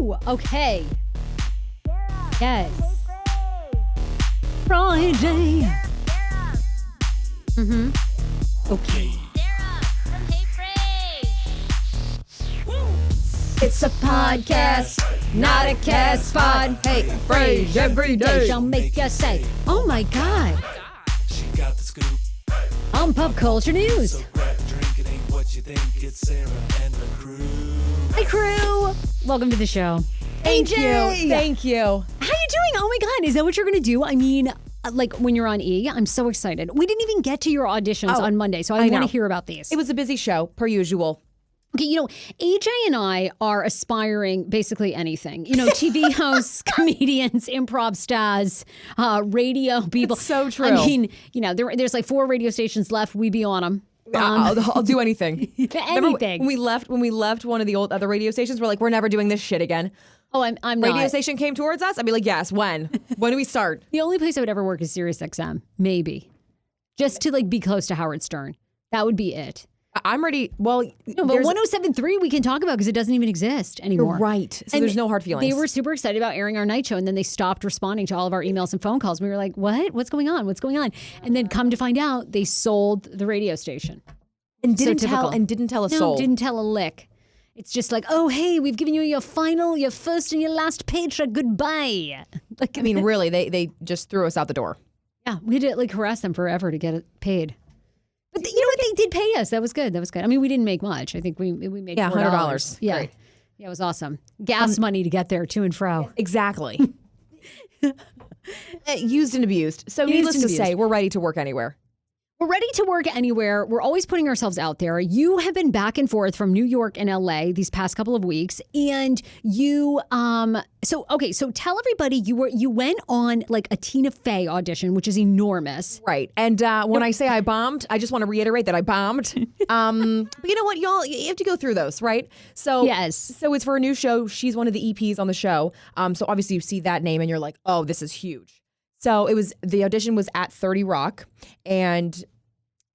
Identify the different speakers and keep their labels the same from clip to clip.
Speaker 1: Ooh, okay. Yes. Friday. Mm-hmm. Okay. It's a podcast, not a cast pod. Hey, phrase every day shall make you say, oh my God.
Speaker 2: She got the scoop.
Speaker 1: On pop culture news.
Speaker 2: So grab a drink, it ain't what you think. It's Sarah and the crew.
Speaker 1: Hi, crew. Welcome to the show.
Speaker 3: Thank
Speaker 1: AJ.
Speaker 3: you. Thank you.
Speaker 1: How you doing? Oh my God. Is that what you're going to do? I mean, like when you're on E, I'm so excited. We didn't even get to your auditions on Monday, so I want
Speaker 3: know.
Speaker 1: to hear about these.
Speaker 3: It was a busy show, per usual.
Speaker 1: Okay, AJ and I are aspiring basically anything. TV hosts, comedians, improv stars, radio people.
Speaker 3: It's so true.
Speaker 1: I mean, there's like 4 radio stations left. We be on them.
Speaker 3: I'll do anything.
Speaker 1: Anything.
Speaker 3: When we left one of the other radio stations, we're like, we're never doing this shit again.
Speaker 1: Oh, I'm not.
Speaker 3: Radio station came towards us. I'd be like, yes. When? When do we start?
Speaker 1: The only place I would ever work is Sirius XM, maybe, just to be close to Howard Stern. That would be it.
Speaker 3: I'm ready. Well,
Speaker 1: no, but 107.3 we can talk about because it doesn't even exist anymore.
Speaker 3: You're right. So there's no hard feelings.
Speaker 1: They were super excited about airing our night show, and then they stopped responding to all of our emails and phone calls. We were like, what? What's going on? What's going on? And then come to find out, they sold the radio station.
Speaker 3: And didn't tell a soul.
Speaker 1: No, didn't tell a lick. It's just like, oh, hey, we've given you your first and your last paycheck. Goodbye.
Speaker 3: I mean, really, they just threw us out the door.
Speaker 1: Yeah, we had to harass them forever to get it paid. But you know what? They did pay us. That was good. I mean, we didn't make much. I think we made
Speaker 3: $100.
Speaker 1: Yeah.
Speaker 3: Great.
Speaker 1: Yeah, it was awesome. Gas money to get there to and fro.
Speaker 3: Exactly. Used and abused. So needless to say, we're ready to work anywhere.
Speaker 1: We're ready to work anywhere. We're always putting ourselves out there. You have been back and forth from New York and LA these past couple of weeks. And you, so tell everybody you went on like a Tina Fey audition, which is enormous.
Speaker 3: Right. And when I say I bombed, I just want to reiterate that I bombed. But you know what, y'all, you have to go through those, right? So
Speaker 1: yes.
Speaker 3: So it's for a new show. She's one of the EPs on the show. So obviously you see that name and you're like, oh, this is huge. So the audition was at 30 Rock, and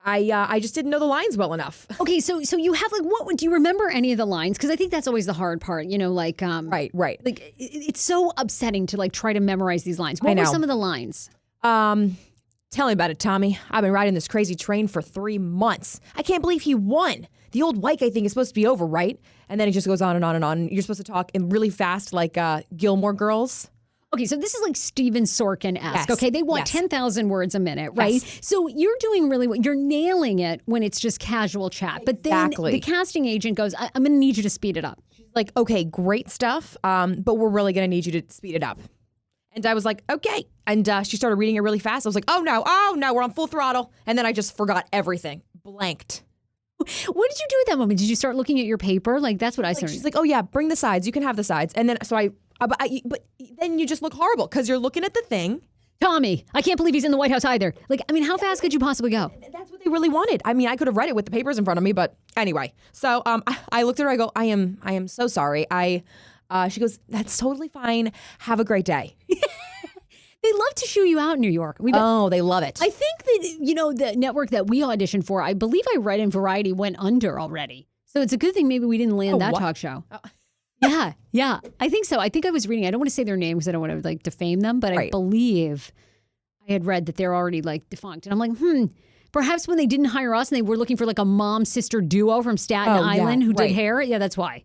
Speaker 3: I just didn't know the lines well enough.
Speaker 1: Okay, so you have what do you remember any of the lines? Because I think that's always the hard part,
Speaker 3: Right.
Speaker 1: Like it's so upsetting to try to memorize these lines. What were some of the lines?
Speaker 3: Tell me about it, Tommy. I've been riding this crazy train for 3 months. I can't believe he won. The old Wyke, I think, is supposed to be over, right? And then it just goes on and on and on. You're supposed to talk in really fast, like Gilmore Girls.
Speaker 1: Okay, so this is like Steven Sorkin-esque,
Speaker 3: yes.
Speaker 1: Okay? They want 10,000 words a minute, right? Yes. So you're doing really well. You're nailing it when it's just casual chat. But then the casting agent goes, I'm going to need you to speed it up.
Speaker 3: She's like, okay, great stuff, but we're really going to need you to speed it up. And I was like, okay. And she started reading it really fast. I was like, oh no, we're on full throttle. And then I just forgot everything. Blanked.
Speaker 1: What did you do at that moment? Did you start looking at your paper? That's what I started.
Speaker 3: She's like, oh yeah, bring the sides. You can have the sides. And then, but then you just look horrible because you're looking at the thing.
Speaker 1: Tommy, I can't believe he's in the White House either. How fast could you possibly go?
Speaker 3: That's what they really wanted. I mean, I could have read it with the papers in front of me, but anyway. So I looked at her. I go, I am so sorry. She goes, that's totally fine. Have a great day.
Speaker 1: They love to shoo you out in New York.
Speaker 3: They love it.
Speaker 1: I think that, the network that we auditioned for, I believe I read in Variety went under already. So it's a good thing maybe we didn't land that talk show. Yeah. I think so. I think I was reading, I don't want to say their name because I don't want to defame them, but I believe I had read that they're already defunct. And I'm like, perhaps when they didn't hire us and they were looking for a mom-sister duo from Staten Island who did hair. Yeah, that's why.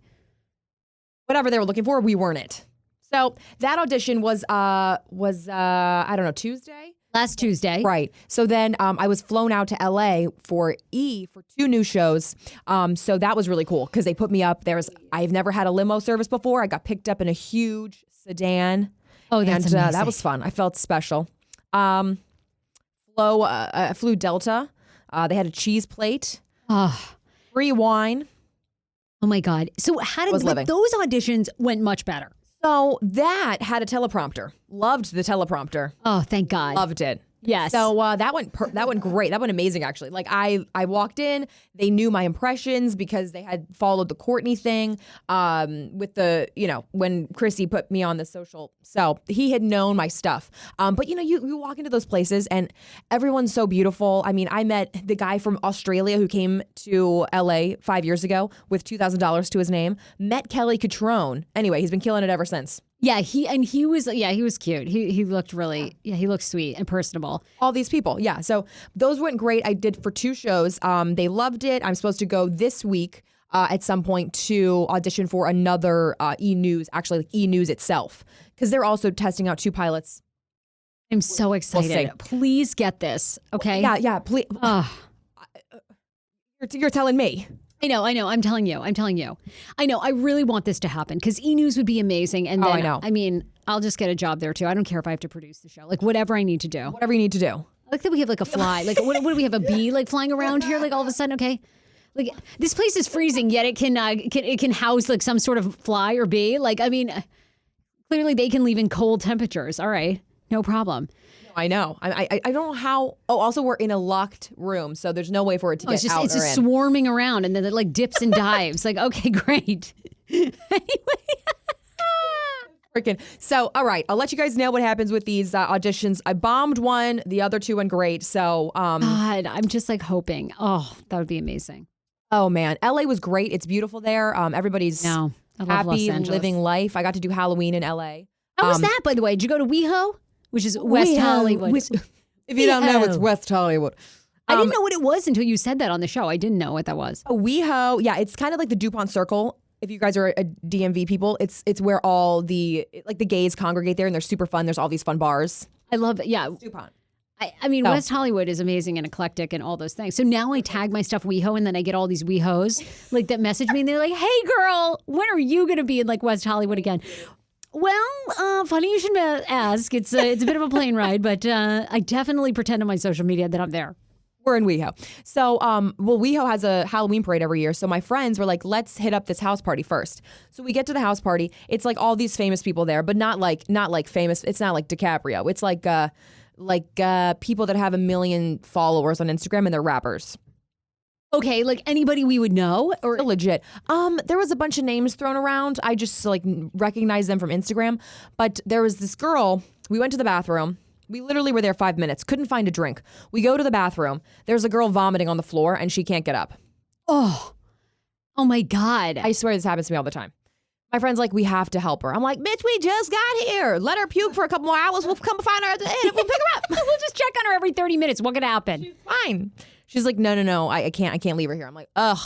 Speaker 3: Whatever they were looking for, we weren't it. So that audition was I don't know, Tuesday?
Speaker 1: Last Tuesday.
Speaker 3: Right. So then I was flown out to LA for 2 new shows. So that was really cool because they put me up. I've never had a limo service before. I got picked up in a huge sedan.
Speaker 1: Oh, that's amazing.
Speaker 3: That was fun. I felt special. Flew Delta. They had a cheese plate. Free wine.
Speaker 1: Oh my God. So how did those auditions went much better?
Speaker 3: So that had a teleprompter. Loved the teleprompter.
Speaker 1: Oh, thank God.
Speaker 3: Loved it.
Speaker 1: Yes.
Speaker 3: So that went great. That went amazing, actually. Like I walked in, they knew my impressions because they had followed the Courtney thing with the, when Chrissy put me on the social. So he had known my stuff. But you walk into those places and everyone's so beautiful. I mean, I met the guy from Australia who came to LA 5 years ago with $2,000 to his name. Met Kelly Catrone. Anyway, he's been killing it ever since.
Speaker 1: Yeah, he was cute. He looked really, he looked sweet and personable.
Speaker 3: All these people, yeah. So those went great. I did for 2 shows. They loved it. I'm supposed to go this week at some point to audition for another E-News, actually like E-News itself, because they're also testing out 2 pilots.
Speaker 1: I'm so excited. Please get this, okay?
Speaker 3: Yeah, please. You're telling me.
Speaker 1: I know. I'm telling you. I know. I really want this to happen because E-News would be amazing. And then,
Speaker 3: I know.
Speaker 1: I mean, I'll just get a job there too. I don't care if I have to produce the show. Like whatever I need to do.
Speaker 3: Whatever you need to do.
Speaker 1: I like that we have like a fly. Like what do we have, a bee like flying around here? Like all of a sudden, okay. Like this place is freezing, yet it can house like some sort of fly or bee. Like I mean, clearly they can leave in cold temperatures. All right, no problem.
Speaker 3: I know. I don't know how. Oh, also we're in a locked room, so there's no way for it to get out.
Speaker 1: It's just swarming around, and then it like dips and dives. Like, okay, great. Anyway.
Speaker 3: Freaking. So, all right, I'll let you guys know what happens with these auditions. I bombed one, the other 2 went great. So,
Speaker 1: God, I'm just like hoping. Oh, that would be amazing.
Speaker 3: Oh man, LA was great. It's beautiful there. Everybody's
Speaker 1: I love Los
Speaker 3: happy
Speaker 1: Angeles.
Speaker 3: living life. I got to do Halloween in LA.
Speaker 1: How was that, by the way? Did you go to WeHo? Which is West Hollywood.
Speaker 3: If you don't know, it's West Hollywood.
Speaker 1: I didn't know what it was until you said that on the show. I didn't know what that was.
Speaker 3: WeHo, yeah, it's kind of like the DuPont Circle. If you guys are a DMV people, it's where all the gays congregate there, and they're super fun. There's all these fun bars.
Speaker 1: I love it. Yeah,
Speaker 3: DuPont.
Speaker 1: I mean, West Hollywood is amazing and eclectic and all those things. So now I tag my stuff WeHo, and then I get all these WeHos like that message me, and they're like, "Hey, girl, when are you going to be in like West Hollywood again?" Well, funny you should ask. It's a bit of a plane ride, but I definitely pretend on my social media that I'm there.
Speaker 3: We're in WeHo. So, WeHo has a Halloween parade every year. So my friends were like, let's hit up this house party first. So we get to the house party. It's like all these famous people there, but not like famous. It's not like DiCaprio. It's like people that have 1 million followers on Instagram and they're rappers.
Speaker 1: Okay, like anybody we would know, or
Speaker 3: legit. There was a bunch of names thrown around. I just like recognized them from Instagram. But there was this girl. We went to the bathroom. We literally were there 5 minutes. Couldn't find a drink. We go to the bathroom. There's a girl vomiting on the floor, and she can't get up.
Speaker 1: Oh my God!
Speaker 3: I swear this happens to me all the time. My friend's like, we have to help her. I'm like, bitch, we just got here. Let her puke for a couple more hours. We'll come find her at the end and we'll pick her up.
Speaker 1: We'll just check on her every 30 minutes. What could happen?
Speaker 3: She's fine. She's like, no, I can't leave her here. I'm like, ugh.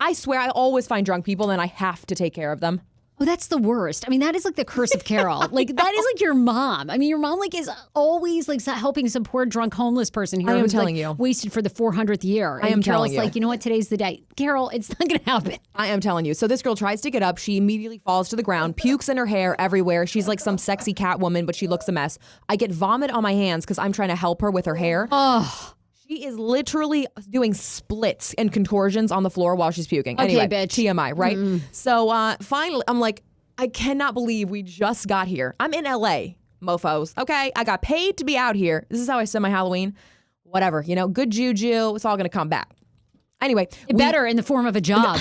Speaker 3: I swear I always find drunk people and I have to take care of them.
Speaker 1: Oh, that's the worst. I mean, that is like the curse of Carol. Like that is like your mom. I mean, your mom like is always like helping some poor drunk homeless person here.
Speaker 3: I am
Speaker 1: who's,
Speaker 3: telling
Speaker 1: like,
Speaker 3: you.
Speaker 1: Wasted for the 400th year.
Speaker 3: I am telling
Speaker 1: Carol's
Speaker 3: you.
Speaker 1: like, you know what? Today's the day. Carol, it's not going to happen.
Speaker 3: I am telling you. So this girl tries to get up. She immediately falls to the ground, pukes in her hair everywhere. She's like some sexy cat woman, but she looks a mess. I get vomit on my hands because I'm trying to help her with her hair.
Speaker 1: Oh.
Speaker 3: She is literally doing splits and contortions on the floor while she's puking.
Speaker 1: Okay,
Speaker 3: Anyway,
Speaker 1: bitch.
Speaker 3: TMI, right? So finally, I'm like, I cannot believe we just got here. I'm in LA, mofos. Okay, I got paid to be out here. This is how I spend my Halloween. Whatever, good juju. It's all gonna come back. Anyway,
Speaker 1: Better in the form of a job.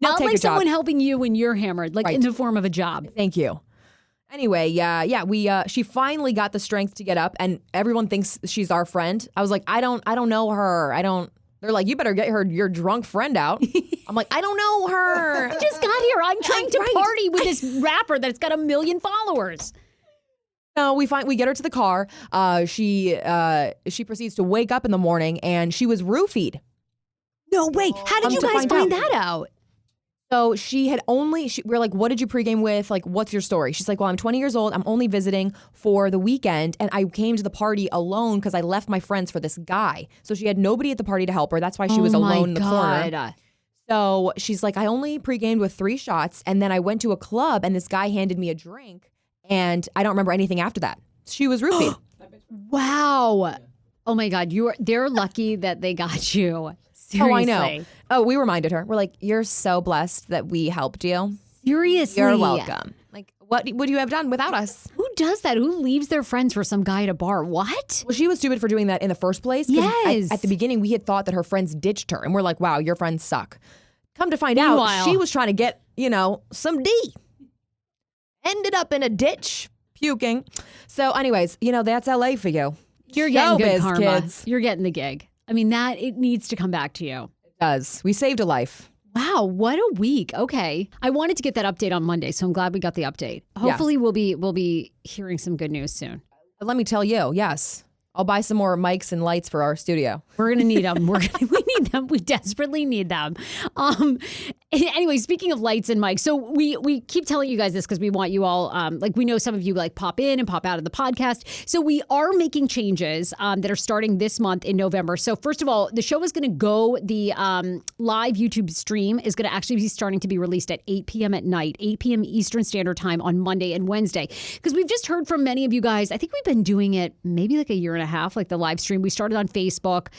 Speaker 1: Not like someone helping you when you're hammered, like in the form of a job.
Speaker 3: Thank you. Anyway, she finally got the strength to get up, and everyone thinks she's our friend. I was like, I don't know her. They're like, you better get your drunk friend out. I'm like, I don't know her.
Speaker 1: I just got here. I'm trying to party with this rapper that's got 1 million followers.
Speaker 3: No, we get her to the car. She proceeds to wake up in the morning, and she was roofied.
Speaker 1: No way. How did you guys find that out?
Speaker 3: So we're like, what did you pregame with? Like, what's your story? She's like, well, I'm 20 years old. I'm only visiting for the weekend. And I came to the party alone because I left my friends for this guy. So she had nobody at the party to help her. That's why she was alone in the corner. So she's like, I only pregamed with 3 shots. And then I went to a club and this guy handed me a drink. And I don't remember anything after that. She was roofied.
Speaker 1: Wow. Oh my God. They're lucky that they got you. Seriously.
Speaker 3: Oh, I know. Oh, we reminded her. We're like, you're so blessed that we helped you.
Speaker 1: Seriously.
Speaker 3: You're welcome. Like, what would you have done without us?
Speaker 1: Who does that? Who leaves their friends for some guy at a bar? What?
Speaker 3: Well, she was stupid for doing that in the first place.
Speaker 1: Yes.
Speaker 3: At the beginning, we had thought that her friends ditched her, and we're like, wow, your friends suck. Come to find out, she was trying to get, some D. Ended up in a ditch, puking. So anyways, that's LA for you.
Speaker 1: You're getting good
Speaker 3: Showbiz,
Speaker 1: karma.
Speaker 3: kids.
Speaker 1: You're getting the gig. I mean, it needs to come back to you.
Speaker 3: It does. We saved a life.
Speaker 1: Wow, what a week. Okay. I wanted to get that update on Monday, so I'm glad we got the update. Hopefully we'll be hearing some good news soon.
Speaker 3: Let me tell you, yes. I'll buy some more mics and lights for our studio.
Speaker 1: We're going to need them. We need them. We desperately need them. Anyway, speaking of lights and mics, so we keep telling you guys this because we want you all, we know some of you pop in and pop out of the podcast. So we are making changes that are starting this month in November. So first of all, the show is going to go, the live YouTube stream is going to actually be starting to be released at 8 p.m. at night, 8 p.m. Eastern Standard Time on Monday and Wednesday. Because we've just heard from many of you guys, I think we've been doing it maybe a year and a half, the live stream. We started on Facebook,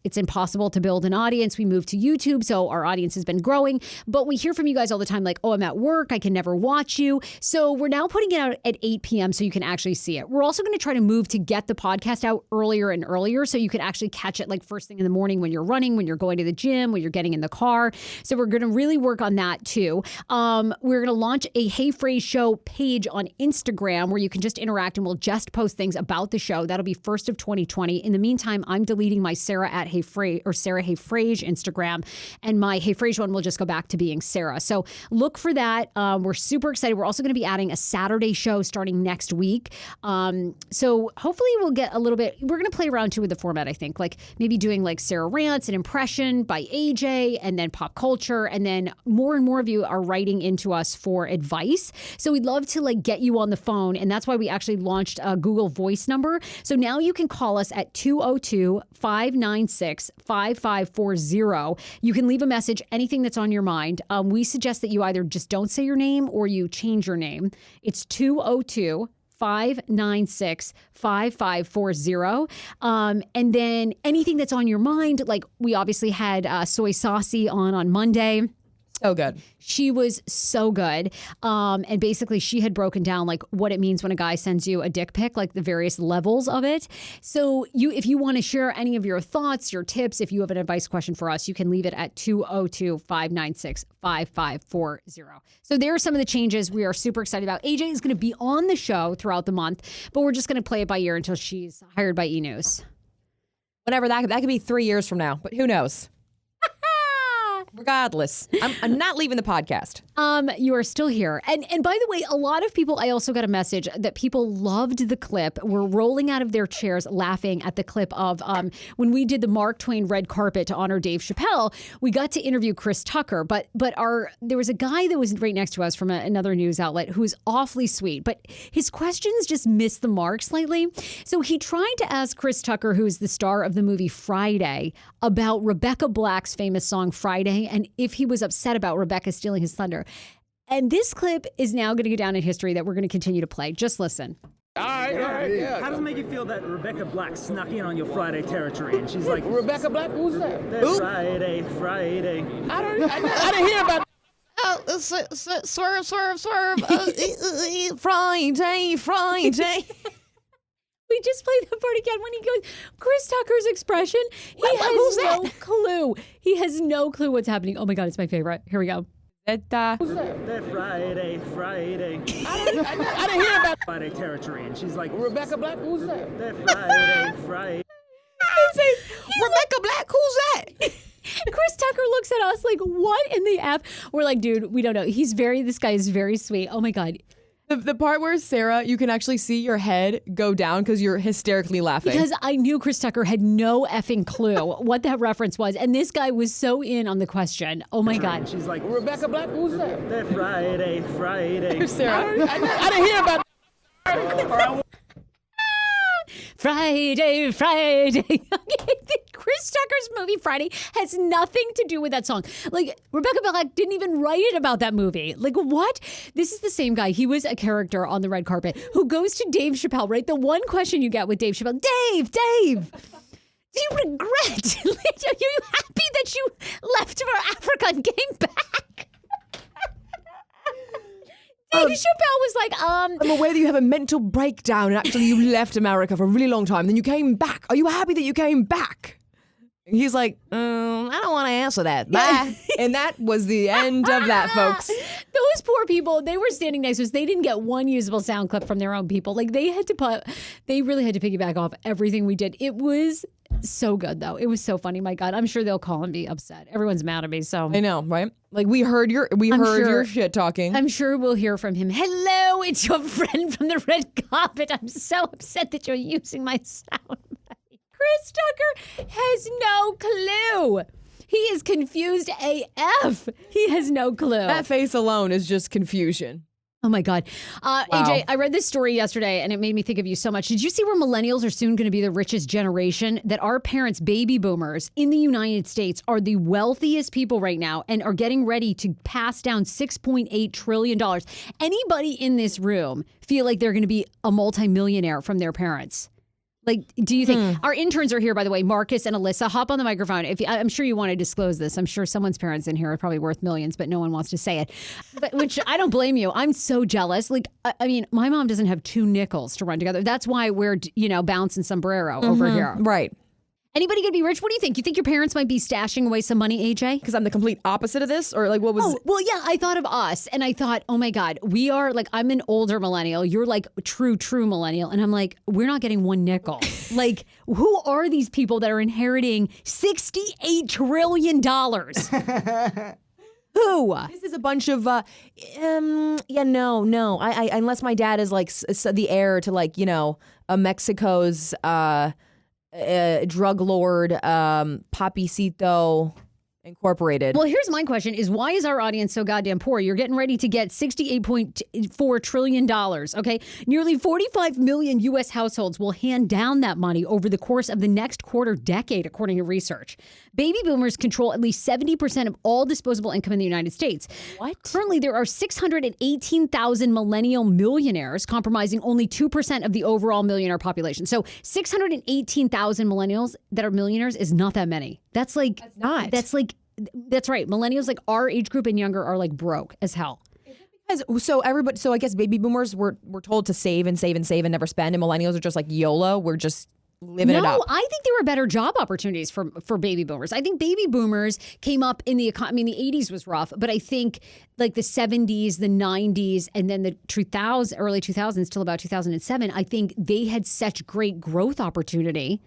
Speaker 1: it's impossible to build an audience. We moved to YouTube, so our audience has been growing. But we hear from you guys all the time, oh, I'm at work, I can never watch you. So we're now putting it out at 8 p.m. so you can actually see it. We're also going to try to move to get the podcast out earlier and earlier so you can actually catch it first thing in the morning when you're running, when you're going to the gym, when you're getting in the car. So we're going to really work on that too. We're going to launch a Hey Frase Show page on Instagram where you can just interact and we'll just post things about the show. That'll be first of 2020. In the meantime, I'm deleting my Sarah at Hey Frase or Sarah Hey Frase Instagram, and my Hey Frase one will just go back to being Sarah. So look for that. We're super excited. We're also going to be adding a Saturday show starting next week. So hopefully we'll get a little bit. We're going to play around too with the format. I think maybe doing Sarah rants, an impression by AJ, and then pop culture, and then more and more of you are writing into us for advice. So we'd love to get you on the phone, and that's why we actually launched a Google Voice number. So now you can call us at 202-596-5540. You can leave a message, anything that's on your mind. We suggest that you either just don't say your name or you change your name. It's 202-596-5540. And then anything that's on your mind, we obviously had Soy Saucy on Monday.
Speaker 3: So good.
Speaker 1: She was so good. And basically she had broken down what it means when a guy sends you a dick pic, the various levels of it. So if you want to share any of your thoughts, your tips, if you have an advice question for us, you can leave it at 202-596-5540. So there are some of the changes we are super excited about. AJ is going to be on the show throughout the month, but we're just going to play it by ear until she's hired by E! News.
Speaker 3: Whatever that could be 3 years from now, but who knows? Regardless, I'm not leaving the podcast.
Speaker 1: You are still here. And by the way, a lot of people, I also got a message that people loved the clip, were rolling out of their chairs laughing at the clip of when we did the Mark Twain red carpet to honor Dave Chappelle. We got to interview Chris Tucker, but there was a guy that was right next to us from another news outlet who was awfully sweet, but his questions just missed the mark slightly. So he tried to ask Chris Tucker, who is the star of the movie Friday, about Rebecca Black's famous song Friday, and if he was upset about Rebecca stealing his thunder. And this clip is now going to go down in history that we're going to continue to play. Just listen.
Speaker 4: All right, yeah.
Speaker 5: How does it make you feel that Rebecca Black snuck in on your Friday territory and she's like,
Speaker 4: Rebecca Black? Who's that?
Speaker 5: Who? Friday.
Speaker 4: I didn't hear about
Speaker 3: Swerve. Friday.
Speaker 1: We just played the part again when he goes, Chris Tucker's expression. He has no clue. He has no clue what's happening. Oh my God, it's my favorite. Here we go.
Speaker 5: Who's that? Friday.
Speaker 4: I didn't hear about
Speaker 5: Friday territory and she's like,
Speaker 4: Rebecca Black? Who's that?
Speaker 5: Friday.
Speaker 3: Rebecca Black, who's that?
Speaker 1: Chris Tucker looks at us like, what in the F? We're like, dude, we don't know. This guy is very sweet. Oh my God.
Speaker 3: The part where Sarah, you can actually see your head go down because you're hysterically laughing.
Speaker 1: Because I knew Chris Tucker had no effing clue what that reference was. And this guy was so in on the question. Oh my God.
Speaker 5: She's like,
Speaker 4: Rebecca Black? Who's that?
Speaker 5: Friday.
Speaker 3: Sarah.
Speaker 4: I didn't hear about
Speaker 1: Friday. Chris Tucker's movie Friday has nothing to do with that song. Rebecca Black didn't even write it about that movie. What? This is the same guy. He was a character on the red carpet who goes to Dave Chappelle, right? The one question you get with Dave Chappelle, Dave, do you regret? Are you happy that you left for Africa and came back? Dave Chappelle was like,
Speaker 3: I'm aware that you have a mental breakdown and actually you left America for a really long time. Then you came back. Are you happy that you came back? And he's like, I don't want to answer that. Bye. And that was the end of that, folks.
Speaker 1: Those poor people, they were standing next to us. They didn't get one usable sound clip from their own people. Like they really had to piggyback off everything we did. It was so good though. It was so funny. My God, I'm sure they'll call and be upset. Everyone's mad at me. So
Speaker 3: I know, right? Like we heard your shit talking.
Speaker 1: I'm sure we'll hear from him. Hello, it's your friend from the red carpet. I'm so upset that you're using my sound. Chris Tucker has no clue. He is confused AF. He has no clue.
Speaker 3: That face alone is just confusion.
Speaker 1: Oh my God. AJ, I read this story yesterday and it made me think of you so much. Did you see where millennials are soon going to be the richest generation? That our parents, baby boomers in the United States, are the wealthiest people right now and are getting ready to pass down $6.8 trillion. Anybody in this room feel like they're going to be a multimillionaire from their parents? Like, do you think our interns are here, by the way, Marcus and Alyssa, hop on the microphone. I'm sure you want to disclose this. I'm sure someone's parents in here are probably worth millions, but no one wants to say it. But which I don't blame you. I'm so jealous. Like, I mean, my mom doesn't have 2 nickels to run together. That's why we're, bouncing sombrero over here.
Speaker 3: Right.
Speaker 1: Anybody gonna be rich? What do you think? You think your parents might be stashing away some money, AJ?
Speaker 3: Because I'm the complete opposite of this? Or like what was...
Speaker 1: Oh, well, yeah, I thought of us and I thought, oh my God, we are like, I'm an older millennial. You're like true millennial. And I'm like, we're not getting 1 nickel. Like, who are these people that are inheriting $68 trillion? Who?
Speaker 3: This is a bunch of, no. I unless my dad is like the heir to like, a Mexico's... drug lord, Papicito Incorporated.
Speaker 1: Well, here's my question is why is our audience so goddamn poor? You're getting ready to get $68.4 trillion, okay? Nearly 45 million U.S. households will hand down that money over the course of the next decade, according to research. Baby boomers control at least 70% of all disposable income in the United States.
Speaker 3: What?
Speaker 1: Currently, there are 618,000 millennial millionaires, comprising only 2% of the overall millionaire population. So 618,000 millennials that are millionaires is not that many. That's like...
Speaker 3: That's not.
Speaker 1: That's right. Millennials, like our age group and younger, are like broke as hell.
Speaker 3: So I guess baby boomers were told to save and save and save and never spend, and millennials are just like YOLO. We're just living it up.
Speaker 1: No, I think there were better job opportunities for baby boomers. I think baby boomers came up in the economy. I mean, the 80s was rough, but I think like the 70s, the 90s, and then the early 2000s till about 2007, I think they had such great growth opportunity,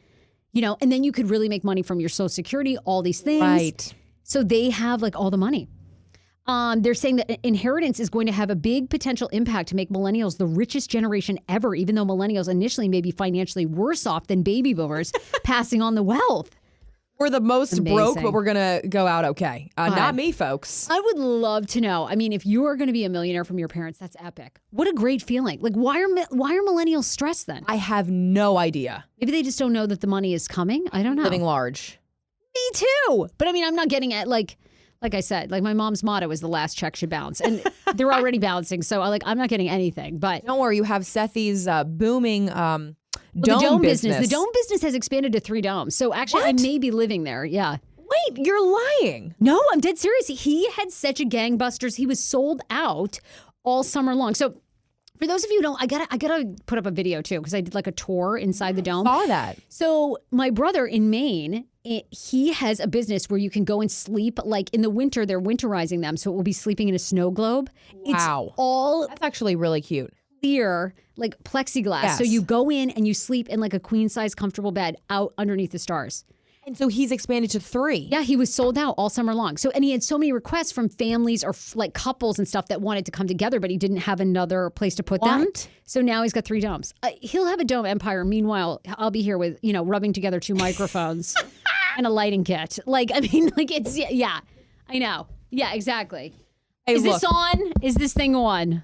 Speaker 1: and then you could really make money from your Social Security, all these things.
Speaker 3: Right.
Speaker 1: So they have like all the money. They're saying that inheritance is going to have a big potential impact to make millennials the richest generation ever, even though millennials initially may be financially worse off than baby boomers passing on the wealth.
Speaker 3: We're the most broke, but we're going to go out okay. Not me, folks.
Speaker 1: I would love to know. I mean, if you are going to be a millionaire from your parents, that's epic. What a great feeling. Like, why are millennials stressed then?
Speaker 3: I have no idea.
Speaker 1: Maybe they just don't know that the money is coming. I don't know.
Speaker 3: Living large.
Speaker 1: Me too. But I mean, I'm not getting it like I said, like my mom's motto is the last check should bounce. And they're already bouncing. So I'm not getting anything. But
Speaker 3: don't worry, you have Sethi's booming dome
Speaker 1: business. The dome business has expanded to 3 domes. So actually, I may be living there. Yeah.
Speaker 3: Wait, you're lying.
Speaker 1: No, I'm dead serious. He had such a gangbusters. He was sold out all summer long. So for those of you who don't, I gotta put up a video too, because I did like a tour inside the dome.
Speaker 3: I saw that.
Speaker 1: So my brother in Maine, he has a business where you can go and sleep. Like in the winter, they're winterizing them, so it will be sleeping in a snow globe.
Speaker 3: Wow. That's actually really cute.
Speaker 1: Clear, like plexiglass.
Speaker 3: Yes.
Speaker 1: So you go in and you sleep in like a queen size comfortable bed out underneath the stars.
Speaker 3: And so he's expanded to 3.
Speaker 1: Yeah, he was sold out all summer long. So, and he had so many requests from families or like couples and stuff that wanted to come together, but he didn't have another place to put them. So now he's got 3 domes. He'll have a dome empire. Meanwhile, I'll be here with, rubbing together 2 microphones and a lighting kit. Like, I mean, like it's, yeah, I know. Yeah, exactly.
Speaker 3: Hey,
Speaker 1: Is this on? Is this thing on?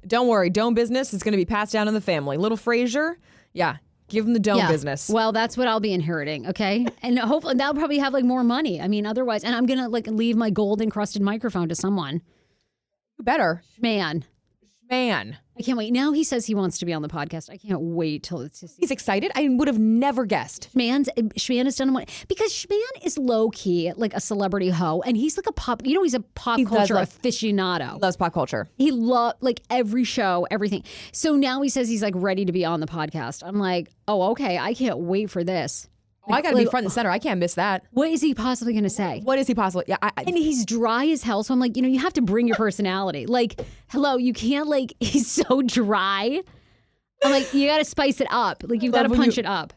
Speaker 3: Don't worry. Dome business is going to be passed down in the family. Little Fraser. Yeah. Give him the dome business.
Speaker 1: Well, that's what I'll be inheriting, okay? And hopefully they'll probably have like more money. I mean, otherwise, and I'm going to like leave my gold encrusted microphone to someone.
Speaker 3: You better.
Speaker 1: Man.
Speaker 3: fan.
Speaker 1: I can't wait. Now he says he wants to be on the podcast. I can't wait till it's just.
Speaker 3: He's excited. I would have never guessed.
Speaker 1: Schman has done one because Schman is low key like a celebrity hoe, and he's like a pop. You know, he's a pop culture aficionado.
Speaker 3: He loves pop culture.
Speaker 1: He loves like every show, everything. So now he says he's like ready to be on the podcast. I'm like, oh, okay. I can't wait for this.
Speaker 3: I got to be front and center. I can't miss that.
Speaker 1: What is he possibly going to say?
Speaker 3: What is he possibly? Yeah,
Speaker 1: and he's dry as hell. So I'm like, you have to bring your personality. Like, hello, you can't like, he's so dry. I'm like, you got to spice it up. Like, you've got to punch it up.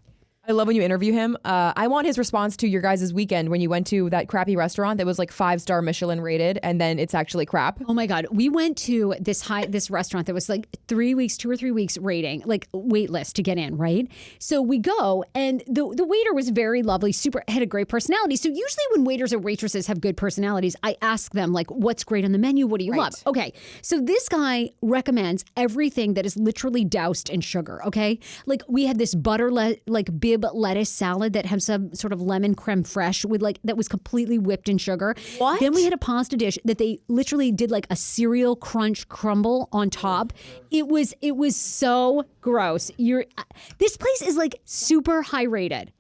Speaker 3: I love when you interview him. I want his response to your guys' weekend when you went to that crappy restaurant that was like 5-star Michelin rated, and then it's actually crap.
Speaker 1: Oh my God. We went to this restaurant that was like 2 or 3 weeks rating, like wait list to get in, right? So we go, and the waiter was very lovely, had a great personality. So usually when waiters or waitresses have good personalities, I ask them like, what's great on the menu? What do you love? Okay. So this guy recommends everything that is literally doused in sugar, okay? Like we had this butter, bib lettuce salad that had some sort of lemon creme fraiche with that was completely whipped in sugar.
Speaker 3: What?
Speaker 1: Then we had a pasta dish that they literally did like a cereal crunch crumble on top. It was so gross. This place is like super high rated.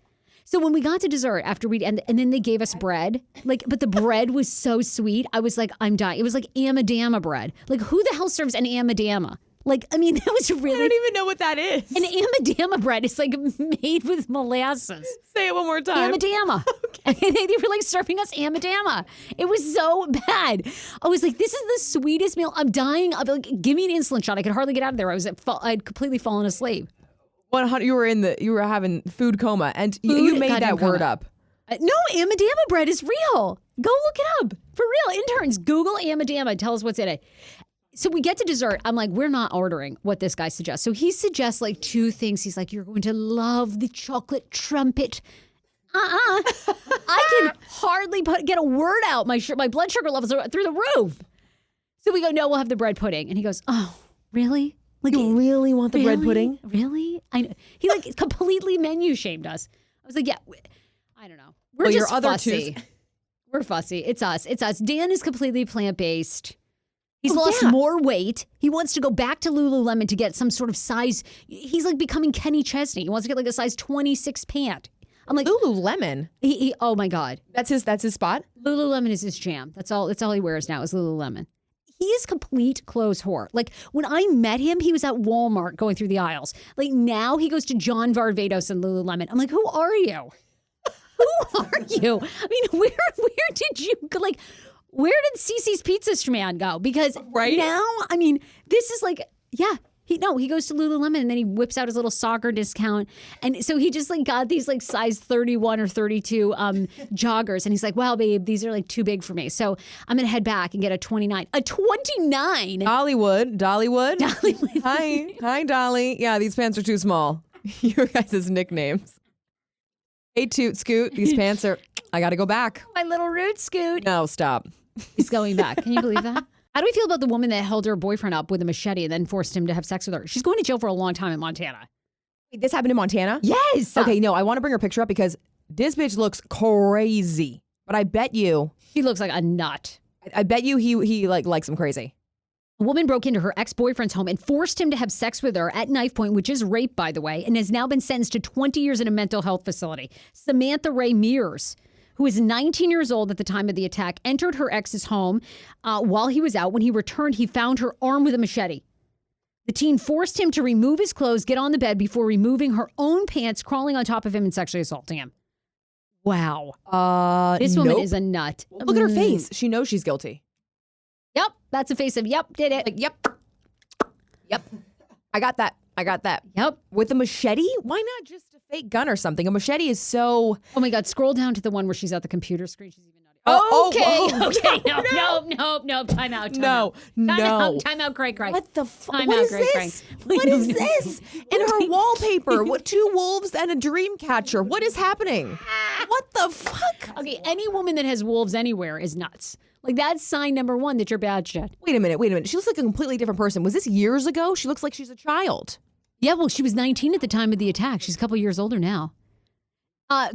Speaker 1: So when we got to dessert after and then they gave us bread, but the bread was so sweet. I was like, I'm dying. It was like amadama bread. Like who the hell serves an amadama? That was really...
Speaker 3: I don't even know what that is.
Speaker 1: An amadama bread is like made with molasses.
Speaker 3: Say it one more time.
Speaker 1: Amadama. Okay. They were like serving us amadama. It was so bad. I was like, this is the sweetest meal. I'm dying. Give me an insulin shot. I could hardly get out of there. I'd completely fallen asleep.
Speaker 3: 100. You were having food coma, and you made that word up.
Speaker 1: No, amadama bread is real. Go look it up. For real. Interns, Google amadama. Tell us what's in it. So we get to dessert. I'm like, we're not ordering what this guy suggests. So he suggests like 2 things. He's like, you're going to love the chocolate trumpet. I can hardly get a word out. My blood sugar levels are through the roof. So we go, no, we'll have the bread pudding. And he goes, oh, really?
Speaker 3: You really want the bread pudding?
Speaker 1: Really? I know. He completely menu shamed us. I was like, yeah, I don't know. We're just fussy. We're fussy. It's us. Dan is completely plant-based. He's lost more weight. He wants to go back to Lululemon to get some sort of size. He's like becoming Kenny Chesney. He wants to get like a size 26 pant. I'm like,
Speaker 3: Lululemon.
Speaker 1: He oh my God.
Speaker 3: That's his spot?
Speaker 1: Lululemon is his jam. That's all he wears now is Lululemon. He is complete clothes whore. Like when I met him, he was at Walmart going through the aisles. Like now he goes to John Varvatos and Lululemon. I'm like, who are you? Who are you? I mean, where did you like? Where did Cece's Pizza Man go? Because now, I mean, this is like, he goes to Lululemon and then he whips out his little soccer discount. And so he just like got these like size 31 or 32 joggers. And he's like, wow, babe, these are like too big for me. So I'm going to head back and get a 29. A 29?
Speaker 3: Dollywood. Hi, Dolly. Yeah, these pants are too small. Your guys' nicknames. Hey, Toot Scoot, these pants are, I got to go back.
Speaker 1: My little root Scoot.
Speaker 3: No, stop.
Speaker 1: He's going back. Can you believe that? How do we feel about the woman that held her boyfriend up with a machete and then forced him to have sex with her? She's going to jail for a long time in Montana.
Speaker 3: Wait, this happened in Montana?
Speaker 1: Yes.
Speaker 3: Okay, no, I want to bring her picture up because this bitch looks crazy. But I bet you.
Speaker 1: She looks like a nut.
Speaker 3: I bet you he likes him crazy.
Speaker 1: A woman broke into her ex-boyfriend's home and forced him to have sex with her at knife point, which is rape, by the way, and has now been sentenced to 20 years in a mental health facility. Samantha Ray Mears, who is 19 years old at the time of the attack, entered her ex's home while he was out. When he returned, he found her armed with a machete. The teen forced him to remove his clothes, get on the bed before removing her own pants, crawling on top of him and sexually assaulting him. Wow. This woman is a nut.
Speaker 3: Look at her face. She knows she's guilty.
Speaker 1: Yep. That's a face of, yep, did it.
Speaker 3: Like, yep. I got that.
Speaker 1: Yep.
Speaker 3: With a machete? Why not just a fake gun or something? A machete is so...
Speaker 1: Oh my God, scroll down to the one where she's at the computer screen. She's even not... Okay. No. Time out. Time out, Craig.
Speaker 3: What the fuck? What is this? What is this? In her wallpaper, what, 2 wolves and a dream catcher. What is happening? What the fuck?
Speaker 1: Okay, any woman that has wolves anywhere is nuts. Like, that's sign number 1 that you're bad shit.
Speaker 3: Wait a minute. She looks like a completely different person. Was this years ago? She looks like she's a child.
Speaker 1: Yeah, well, she was 19 at the time of the attack. She's a couple years older now.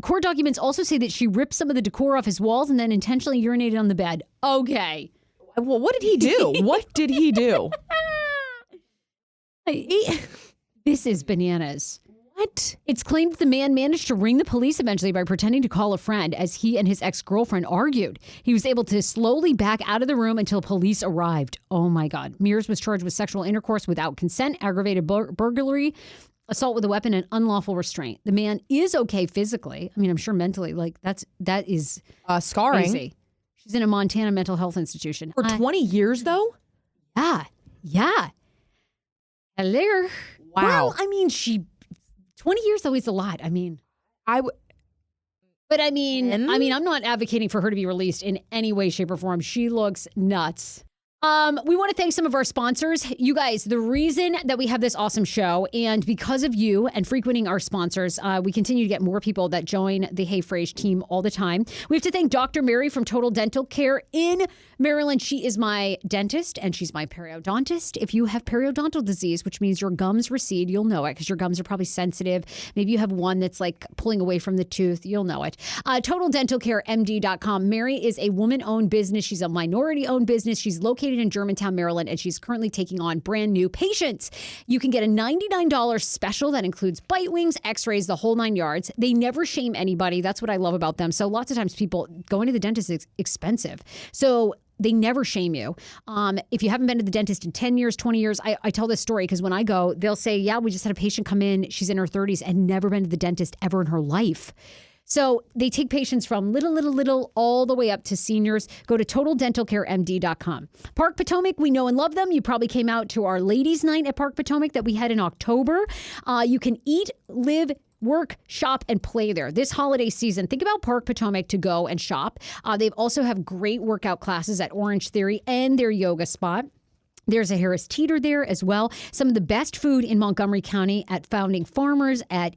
Speaker 1: Court documents also say that she ripped some of the decor off his walls and then intentionally urinated on the bed. Okay.
Speaker 3: Well, what did he do?
Speaker 1: This is bananas.
Speaker 3: What?
Speaker 1: It's claimed the man managed to ring the police eventually by pretending to call a friend as he and his ex-girlfriend argued. He was able to slowly back out of the room until police arrived. Oh my God. Mears was charged with sexual intercourse without consent, aggravated burglary, assault with a weapon, and unlawful restraint. The man is okay physically. I mean, I'm sure mentally, like that is
Speaker 3: scarring.
Speaker 1: crazy. She's in a Montana mental health institution.
Speaker 3: For 20 years, though?
Speaker 1: Yeah. Hello.
Speaker 3: Wow.
Speaker 1: Well, I mean, 20 years though is a lot. I mean, But I mean, I'm not advocating for her to be released in any way, shape, or form. She looks nuts. We want to thank some of our sponsors. You guys, the reason that we have this awesome show, and because of you and frequenting our sponsors, we continue to get more people that join the Hey Frase team all the time. We have to thank Dr. Mary from Total Dental Care in Maryland. She is my dentist and she's my periodontist. If you have periodontal disease, which means your gums recede, you'll know it because your gums are probably sensitive. Maybe you have one that's like pulling away from the tooth. You'll know it. TotalDentalCareMD.com. Mary is a woman-owned business. She's a minority-owned business. She's located in Germantown, Maryland, and she's currently taking on brand new patients. You can get a $99 special that includes bite wings, x-rays, the whole 9 yards. They never shame anybody. That's what I love about them. So lots of times going to the dentist is expensive. So they never shame you. If you haven't been to the dentist in 10 years, 20 years, I tell this story because when I go, they'll say, yeah, we just had a patient come in. She's in her 30s and never been to the dentist ever in her life. So they take patients from little all the way up to seniors. Go to TotalDentalCareMD.com. Park Potomac, we know and love them. You probably came out to our ladies' night at Park Potomac that we had in October. You can eat, live, work, shop, and play there. This holiday season, think about Park Potomac to go and shop. They also have great workout classes at Orange Theory and their yoga spot. There's a Harris Teeter there as well. Some of the best food in Montgomery County at Founding Farmers, at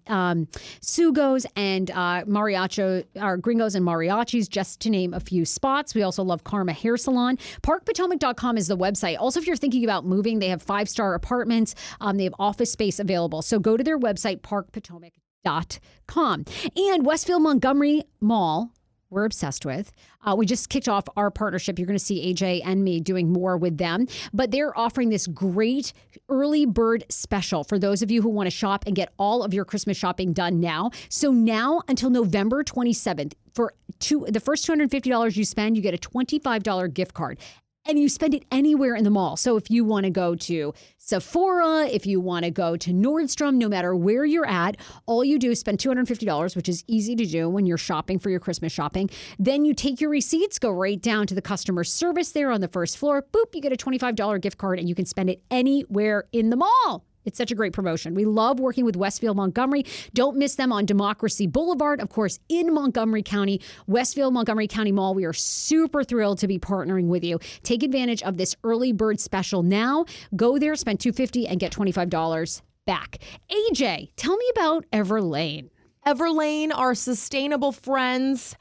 Speaker 1: Sugo's and Gringos and Mariachis, just to name a few spots. We also love Karma Hair Salon. ParkPotomac.com is the website. Also, if you're thinking about moving, they have 5-star apartments. They have office space available. So go to their website, parkpotomac.com. And Westfield Montgomery Mall, we're obsessed with. We just kicked off our partnership. You're going to see AJ and me doing more with them. But they're offering this great early bird special for those of you who want to shop and get all of your Christmas shopping done now. So now until November 27th, for the first $250 you spend, you get a $25 gift card. And you spend it anywhere in the mall. So if you want to go to Sephora, if you want to go to Nordstrom, no matter where you're at, all you do is spend $250, which is easy to do when you're shopping for your Christmas shopping. Then you take your receipts, go right down to the customer service there on the first floor. Boop, you get a $25 gift card and you can spend it anywhere in the mall. It's such a great promotion. We love working with Westfield Montgomery. Don't miss them on Democracy Boulevard, of course, in Montgomery County, Westfield Montgomery County Mall. We are super thrilled to be partnering with you. Take advantage of this early bird special now. Go there, spend $250 and get $25 back. AJ, tell me about Everlane.
Speaker 3: Everlane are sustainable friends.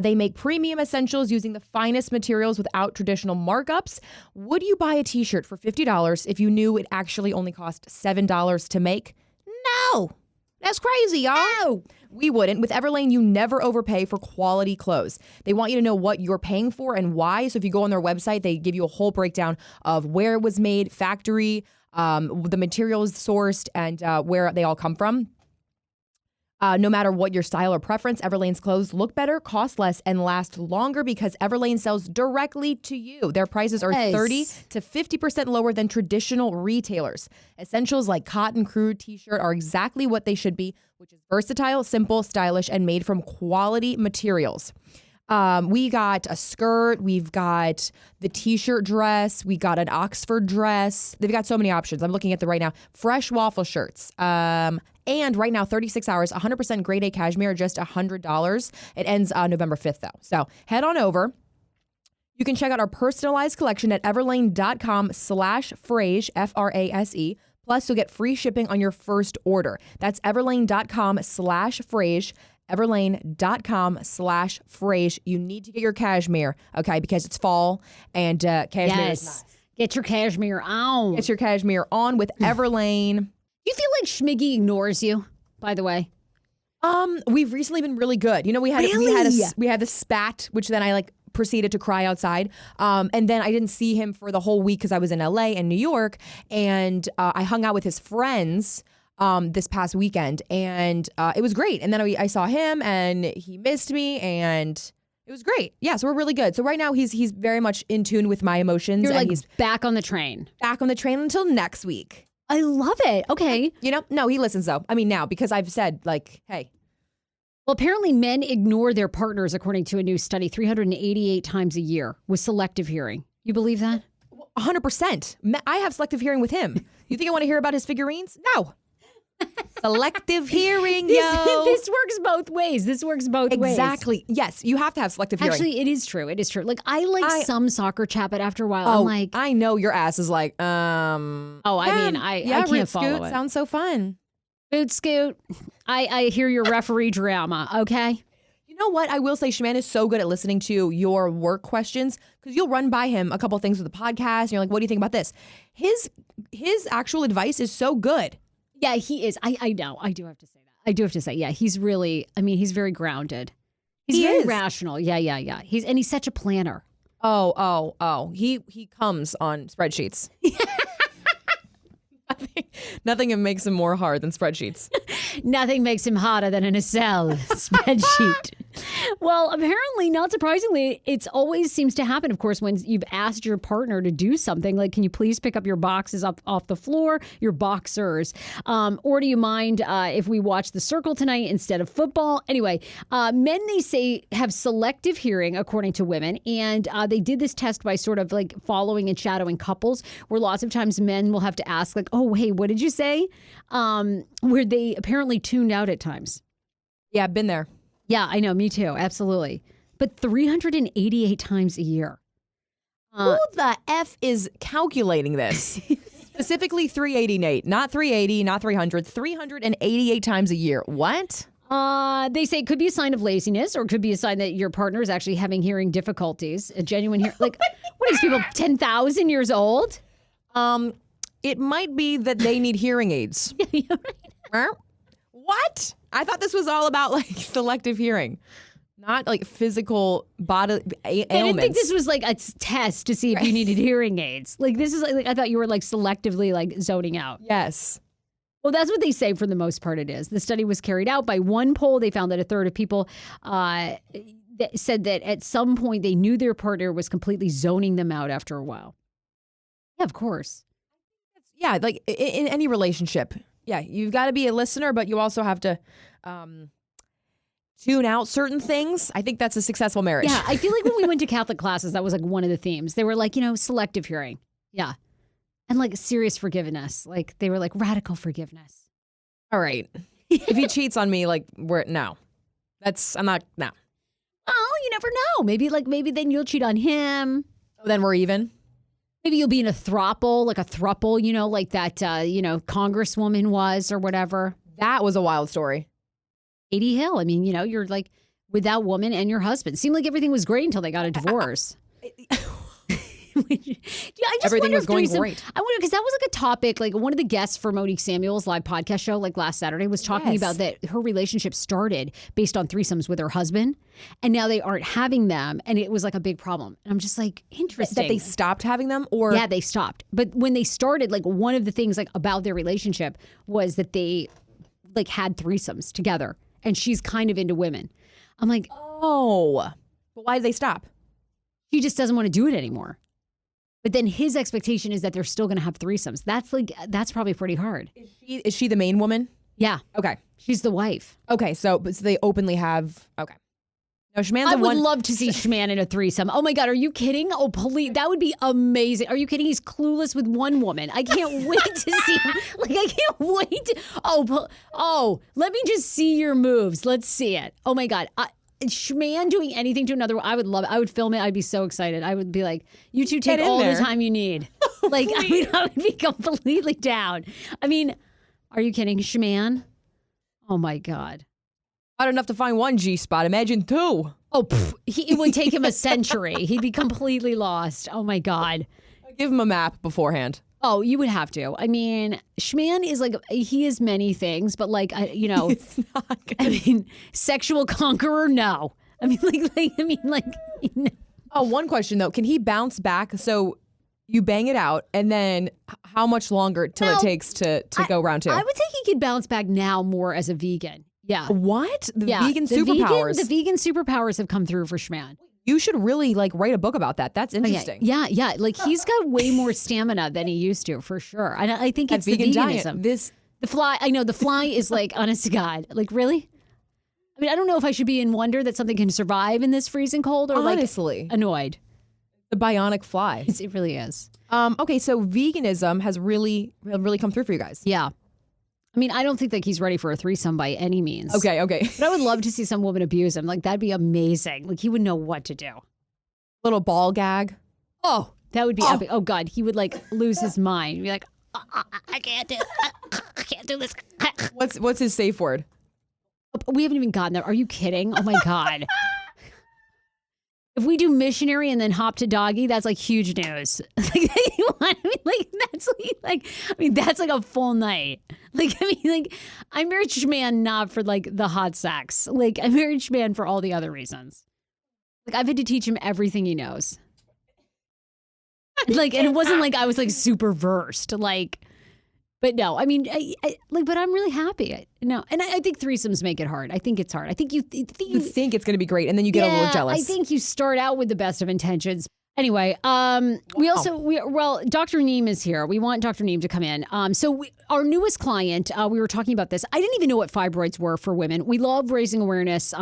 Speaker 3: They make premium essentials using the finest materials without traditional markups. Would you buy a t-shirt for $50 if you knew it actually only cost $7 to make? No. That's crazy, y'all. No. We wouldn't. With Everlane, you never overpay for quality clothes. They want you to know what you're paying for and why. So if you go on their website, they give you a whole breakdown of where it was made, factory, the materials sourced, and where they all come from. No matter what your style or preference, Everlane's clothes look better, cost less, and last longer because Everlane sells directly to you. Their prices are 30 to 50% lower than traditional retailers. Essentials like cotton crew t-shirt are exactly what they should be, which is versatile, simple, stylish, and made from quality materials. We got a skirt. We've got the t-shirt dress. We got an Oxford dress. They've got so many options. I'm looking at them right now. Fresh waffle shirts. And right now, 36 hours, 100% grade A cashmere, just $100. It ends November 5th, though. So head on over. You can check out our personalized collection at everlane.com/Frase, Frase. Plus, you'll get free shipping on your first order. That's everlane.com/Frase. Everlane.com/Frase. You need to get your cashmere, okay, because it's fall and cashmere is nice.
Speaker 1: Get your cashmere on.
Speaker 3: Get your cashmere on with Everlane.
Speaker 1: You feel like Schmiggy ignores you, by the way?
Speaker 3: We've recently been really good. You know, we had the spat, which then I proceeded to cry outside. And then I didn't see him for the whole week because I was in LA and New York. And I hung out with his friends this past weekend. And it was great. And then I saw him and he missed me and it was great. Yeah, so we're really good. So right now he's very much in tune with my emotions.
Speaker 1: You're
Speaker 3: and
Speaker 1: like
Speaker 3: he's
Speaker 1: back on the train.
Speaker 3: back on the train until next week.
Speaker 1: I love it. Okay.
Speaker 3: You know, no, he listens though. I mean, now because I've said like, hey.
Speaker 1: Well, apparently men ignore their partners, according to a new study, 388 times a year with selective hearing. You believe that?
Speaker 3: 100%. I have selective hearing with him. You think I want to hear about his figurines? No. Selective hearing, yo.
Speaker 1: This works both ways. This works both ways.
Speaker 3: Exactly. Yes, you have to have selective hearing.
Speaker 1: Actually, it is true. It is true. Like I like some soccer chat, but after a while,
Speaker 3: oh,
Speaker 1: I'm like,
Speaker 3: I know your ass is like,
Speaker 1: I mean, I can't
Speaker 3: Root
Speaker 1: follow
Speaker 3: Scoot
Speaker 1: it.
Speaker 3: sounds so fun.
Speaker 1: Boot Scoot, I hear your referee drama, okay?
Speaker 3: You know what? I will say Shman is so good at listening to your work questions because you'll run by him a couple of things with the podcast and you're like, what do you think about this? His actual advice is so good.
Speaker 1: Yeah, he is. I know. I do have to say that. I do have to say, yeah, he's really, I mean, he's very grounded. He's very rational. Yeah. He's such a planner.
Speaker 3: Oh. He comes on spreadsheets. Nothing makes him more hard than spreadsheets.
Speaker 1: Nothing makes him hotter than an Excel spreadsheet. Well, apparently, not surprisingly, it always seems to happen, of course, when you've asked your partner to do something like, can you please pick up your boxes up off the floor, your boxers? Or do you mind if we watch The Circle tonight instead of football? Anyway, men, they say, have selective hearing, according to women. And they did this test by sort of like following and shadowing couples, where lots of times men will have to ask like, oh, hey, what did you say? Where they apparently tuned out at times.
Speaker 3: Yeah, I've been there.
Speaker 1: Yeah, I know. Me too. Absolutely. But 388 times a year.
Speaker 3: Who the F is calculating this? Specifically 388, not 380, not 300, 388 times a year. What?
Speaker 1: They say it could be a sign of laziness, or it could be a sign that your partner is actually having hearing difficulties, a genuine hearing. Like, what are these people, 10,000 years old?
Speaker 3: It might be that they need hearing aids.
Speaker 1: Yeah, right.
Speaker 3: What? I thought this was all about like selective hearing, not like physical body ailments.
Speaker 1: I didn't think this was like a test to see if you needed hearing aids. Like this is like I thought you were like selectively like zoning out.
Speaker 3: Yes.
Speaker 1: Well, that's what they say for the most part it is. The study was carried out by one poll. They found that a third of people that said that at some point they knew their partner was completely zoning them out after a while. Yeah, of course.
Speaker 3: Yeah, like in any relationship. Yeah, you've got to be a listener, but you also have to tune out certain things. I think that's a successful marriage.
Speaker 1: Yeah, I feel like when we went to Catholic classes, that was like one of the themes. They were like, selective hearing. Yeah. And like serious forgiveness. Like they were like radical forgiveness.
Speaker 3: All right. If he cheats on me, like no. I'm not.
Speaker 1: Oh, you never know. Maybe then you'll cheat on him.
Speaker 3: Oh, then we're even.
Speaker 1: Maybe you'll be in a throuple, like like that, congresswoman was or whatever.
Speaker 3: That was a wild story.
Speaker 1: Katie Hill. I mean, you're like with that woman and your husband. Seemed like everything was great until they got a divorce.
Speaker 3: Everything was going great.
Speaker 1: I wonder, because that was like a topic, like one of the guests for Monique Samuel's live podcast show, like last Saturday, was talking about that her relationship started based on threesomes with her husband, and now they aren't having them, and it was like a big problem. And I'm just like, interesting.
Speaker 3: That they stopped having them, or
Speaker 1: yeah, they stopped. But when they started, like one of the things like about their relationship was that they like had threesomes together, and she's kind of into women. I'm like,
Speaker 3: oh, but why did they stop?
Speaker 1: She just doesn't want to do it anymore. But then his expectation is that they're still going to have threesomes. That's probably pretty hard.
Speaker 3: Is she the main woman?
Speaker 1: Yeah.
Speaker 3: Okay.
Speaker 1: She's the wife.
Speaker 3: Okay. So they openly have. Okay. No, Schman's
Speaker 1: I would love to see Schman in a threesome. Oh my God. Are you kidding? Oh, please. That would be amazing. Are you kidding? He's clueless with one woman. I can't wait to see him. Like, I can't wait to. Oh, let me just see your moves. Let's see it. Oh my God. Schman doing anything to another, I would love it. I would film it. I'd be so excited. I would be like, you two take all the time you need. Like, I would be completely down. I mean, are you kidding? Schman? Oh my God.
Speaker 3: Not enough to find one G-spot. Imagine two.
Speaker 1: Oh, it would take him a century. He'd be completely lost. Oh my God.
Speaker 3: Give him a map beforehand.
Speaker 1: Oh, you would have to. I mean, Schman is like, he is many things, but like,
Speaker 3: He's not
Speaker 1: I mean, sexual conqueror, no. I mean,
Speaker 3: Oh, one question though. Can he bounce back? So you bang it out, and then how much longer till it takes to go round 2?
Speaker 1: I would say he could bounce back now more as a vegan. Yeah.
Speaker 3: What? The
Speaker 1: Yeah.
Speaker 3: vegan superpowers.
Speaker 1: The vegan superpowers have come through for Schman.
Speaker 3: You should really write a book about that. That's interesting.
Speaker 1: Yeah. Like he's got way more stamina than he used to, for sure. And I think it's
Speaker 3: vegan
Speaker 1: the veganism.
Speaker 3: diet.
Speaker 1: The fly. I know the fly is like, honest to God, like really. I mean, I don't know if I should be in wonder that something can survive in this freezing cold, or
Speaker 3: Honestly.
Speaker 1: like annoyed.
Speaker 3: The bionic fly.
Speaker 1: It really is.
Speaker 3: Okay, so veganism has really come through for you guys.
Speaker 1: Yeah. I mean, I don't think that he's ready for a threesome by any means.
Speaker 3: Okay.
Speaker 1: But I would love to see some woman abuse him. Like, that'd be amazing. Like, he would know what to do.
Speaker 3: Little ball gag.
Speaker 1: Oh, that would be epic. Oh, God. He would, like, lose his mind. He'd be like, I can't do it. I can't do this.
Speaker 3: What's his safe word?
Speaker 1: We haven't even gotten there. Are you kidding? Oh, my God. If we do missionary and then hop to doggy, that's like huge news. That's like a full night. I'm married Schman not for like the hot sex. Like I'm married Schman for all the other reasons. Like I've had to teach him everything he knows. Like, and it wasn't like I was like super versed. Like, but no, I mean, but I'm really happy. No, and I think threesomes make it hard. I think it's hard. I think you
Speaker 3: think it's going to be great, and then you get a little jealous.
Speaker 1: I think you start out with the best of intentions. Anyway, Dr. Neem is here. We want Dr. Neem to come in. Our newest client, we were talking about this. I didn't even know what fibroids were for women. We love raising awareness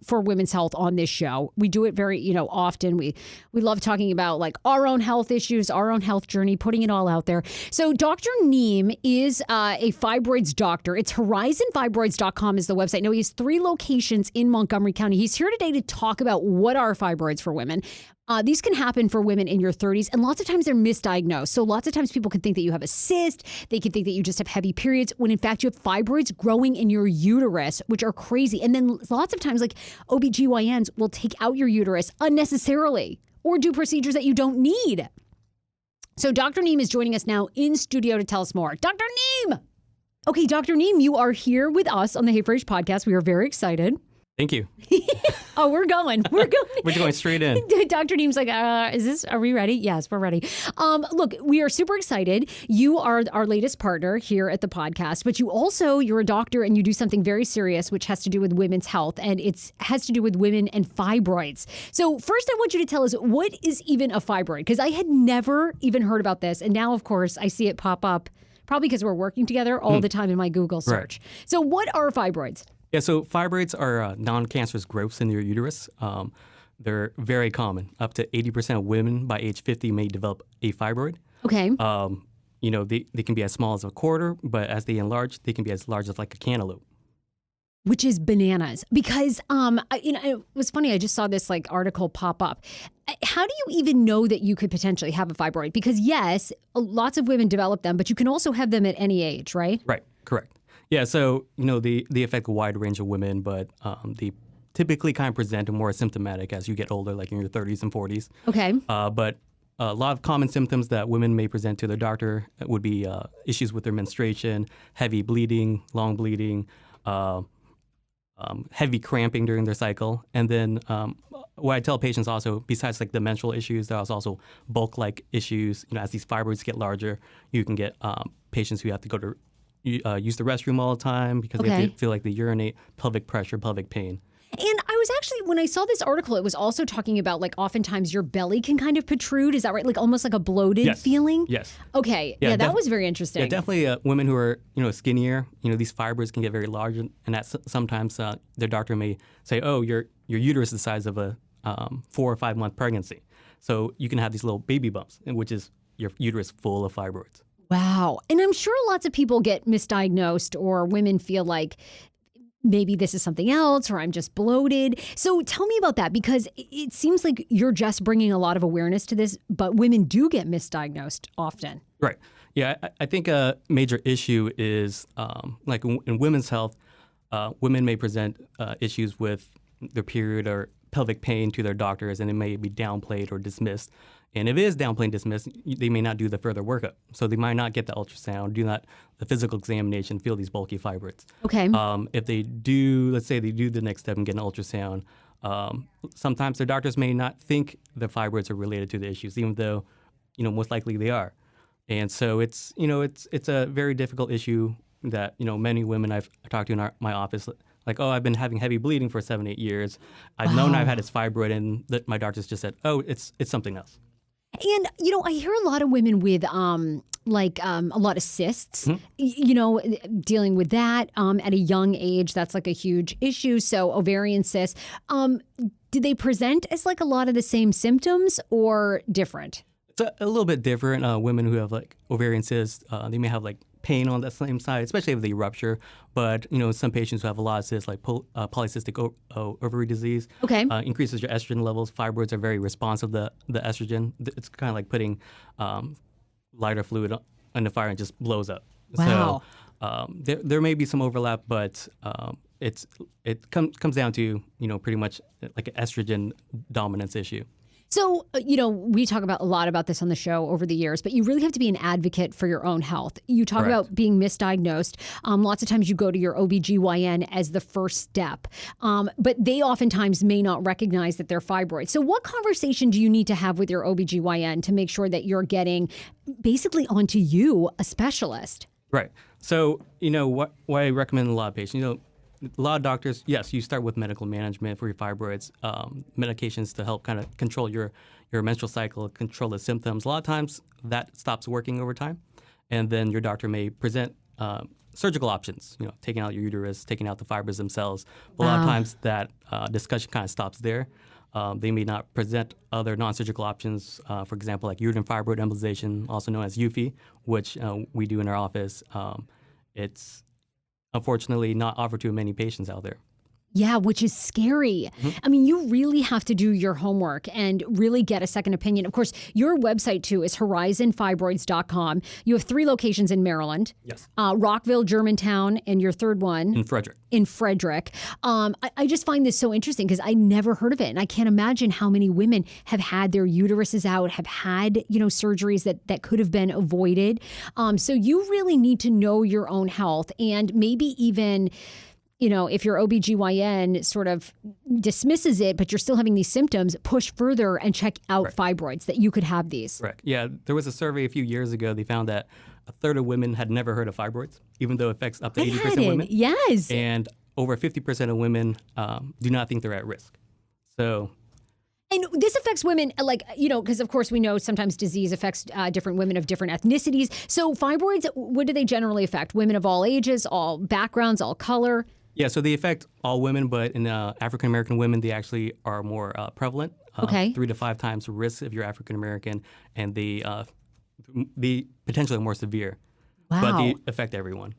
Speaker 1: for women's health on this show. We do it very, often. We love talking about like our own health issues, our own health journey, putting it all out there. So Dr. Neem is a fibroids doctor. It's horizonfibroids.com is the website. Now he has 3 locations in Montgomery County. He's here today to talk about what are fibroids for women. These can happen for women in your 30s, and lots of times they're misdiagnosed. So lots of times people can think that you have a cyst. They can think that you just have heavy periods, when in fact you have fibroids growing in your uterus, which are crazy. And then lots of times, like OBGYNs will take out your uterus unnecessarily or do procedures that you don't need. So Dr. Neem is joining us now in studio to tell us more. Dr. Neem! Okay, Dr. Neem, you are here with us on the Hey Frase podcast. We are very excited.
Speaker 6: Thank you.
Speaker 1: Oh, we're going. We're
Speaker 6: going straight in.
Speaker 1: Dr. Neem's like, are we ready? Yes, we're ready. Look, we are super excited. You are our latest partner here at the podcast, but you're a doctor and you do something very serious, which has to do with women's health, and it has to do with women and fibroids. So first I want you to tell us, what is even a fibroid? Because I had never even heard about this. And now, of course, I see it pop up, probably because we're working together all the time in my Google search. Right. So what are fibroids?
Speaker 6: Yeah, so fibroids are non-cancerous growths in your uterus. They're very common. Up to 80% of women by age 50 may develop a fibroid.
Speaker 1: Okay.
Speaker 6: They can be as small as a quarter, but as they enlarge, they can be as large as like a cantaloupe.
Speaker 1: Which is bananas. Because, it was funny. I just saw this like article pop up. How do you even know that you could potentially have a fibroid? Because yes, lots of women develop them, but you can also have them at any age, right?
Speaker 6: Right, correct. Yeah, so, they affect a wide range of women, but they typically kind of present more symptomatic as you get older, like in your 30s and 40s.
Speaker 1: Okay.
Speaker 6: But a lot of common symptoms that women may present to their doctor would be issues with their menstruation, heavy bleeding, long bleeding, heavy cramping during their cycle. And then what I tell patients also, besides like the menstrual issues, there's also bulk-like issues. As these fibroids get larger, you can get patients who have to go to use the restroom all the time because they feel like they urinate, pelvic pressure, pelvic pain.
Speaker 1: And I was actually, when I saw this article, it was also talking about like oftentimes your belly can kind of protrude. Is that right? Like almost like a bloated feeling?
Speaker 6: Yes.
Speaker 1: Okay. Yeah, that was very interesting.
Speaker 6: Yeah, definitely women who are, skinnier, these fibers can get very large, and that sometimes their doctor may say, oh, your uterus is the size of a 4 or 5 month pregnancy. So you can have these little baby bumps, which is your uterus full of fibroids.
Speaker 1: Wow. And I'm sure lots of people get misdiagnosed, or women feel like maybe this is something else, or I'm just bloated. So tell me about that, because it seems like you're just bringing a lot of awareness to this, but women do get misdiagnosed often.
Speaker 6: Right. Yeah, I think a major issue is like in women's health, women may present issues with their period or pelvic pain to their doctors, and it may be downplayed or dismissed. And if it is downplayed and dismissed, they may not do the further workup. So they might not get the ultrasound, do not the physical examination, feel these bulky fibroids.
Speaker 1: Okay.
Speaker 6: If they do, let's say they do the next step and get an ultrasound, sometimes their doctors may not think the fibroids are related to the issues, even though, most likely they are. And so it's a very difficult issue that, many women I've talked to in my office, like, oh, I've been having heavy bleeding for 7-8 years. I've known I've had this fibroid, and that my doctors just said, oh, it's something else.
Speaker 1: And, I hear a lot of women with a lot of cysts, dealing with that at a young age. That's like a huge issue. So ovarian cysts, do they present as like a lot of the same symptoms or different?
Speaker 6: It's a little bit different. Women who have like ovarian cysts, they may have like pain on that same side, especially if they rupture. But some patients who have a lot of cysts, like polycystic ovary disease, increases your estrogen levels. Fibroids are very responsive to the estrogen. It's kind of like putting lighter fluid on the fire and just blows up.
Speaker 1: Wow.
Speaker 6: So there may be some overlap, but it comes down to pretty much like an estrogen dominance issue.
Speaker 1: So, we talk a lot about this on the show over the years, but you really have to be an advocate for your own health. You talk about being misdiagnosed. Lots of times you go to your OBGYN as the first step, but they oftentimes may not recognize that they're fibroids. So what conversation do you need to have with your OBGYN to make sure that you're getting basically onto you, a specialist? Right.
Speaker 6: So, what I recommend a lot of patients, a lot of doctors, yes, you start with medical management for your fibroids, medications to help kind of control your menstrual cycle, control the symptoms. A lot of times that stops working over time, and then your doctor may present surgical options, taking out your uterus, taking out the fibers themselves. But a lot of times that discussion kind of stops there. They may not present other non-surgical options, for example, like uterine fibroid embolization, also known as UFE, which we do in our office. It's unfortunately not offered to many patients out there.
Speaker 1: Yeah, which is scary. I mean, you really have to do your homework and really get a second opinion. Of course, your website, too, is horizonfibroids.com. You have 3 locations in Maryland.
Speaker 6: Yes.
Speaker 1: Rockville, Germantown, and your third one?
Speaker 6: In Frederick.
Speaker 1: I just find this so interesting because I never heard of it. And I can't imagine how many women have had their uteruses out, have had, surgeries that could have been avoided. So you really need to know your own health and maybe even if your OBGYN sort of dismisses it, but you're still having these symptoms, push further and check out fibroids, that you could have these.
Speaker 6: Correct. Yeah, there was a survey a few years ago. They found that a third of women had never heard of fibroids, even though it affects up to 80% of women.
Speaker 1: Yes.
Speaker 6: And over 50% of women do not think they're at risk. So...
Speaker 1: And this affects women, because of course we know sometimes disease affects different women of different ethnicities. So fibroids, what do they generally affect? Women of all ages, all backgrounds, all color?
Speaker 6: Yeah, so they affect all women, but in African American women, they actually are more prevalent. 3 to 5 times the risk if you're African American, and they potentially more severe.
Speaker 1: Wow.
Speaker 6: But they affect everyone.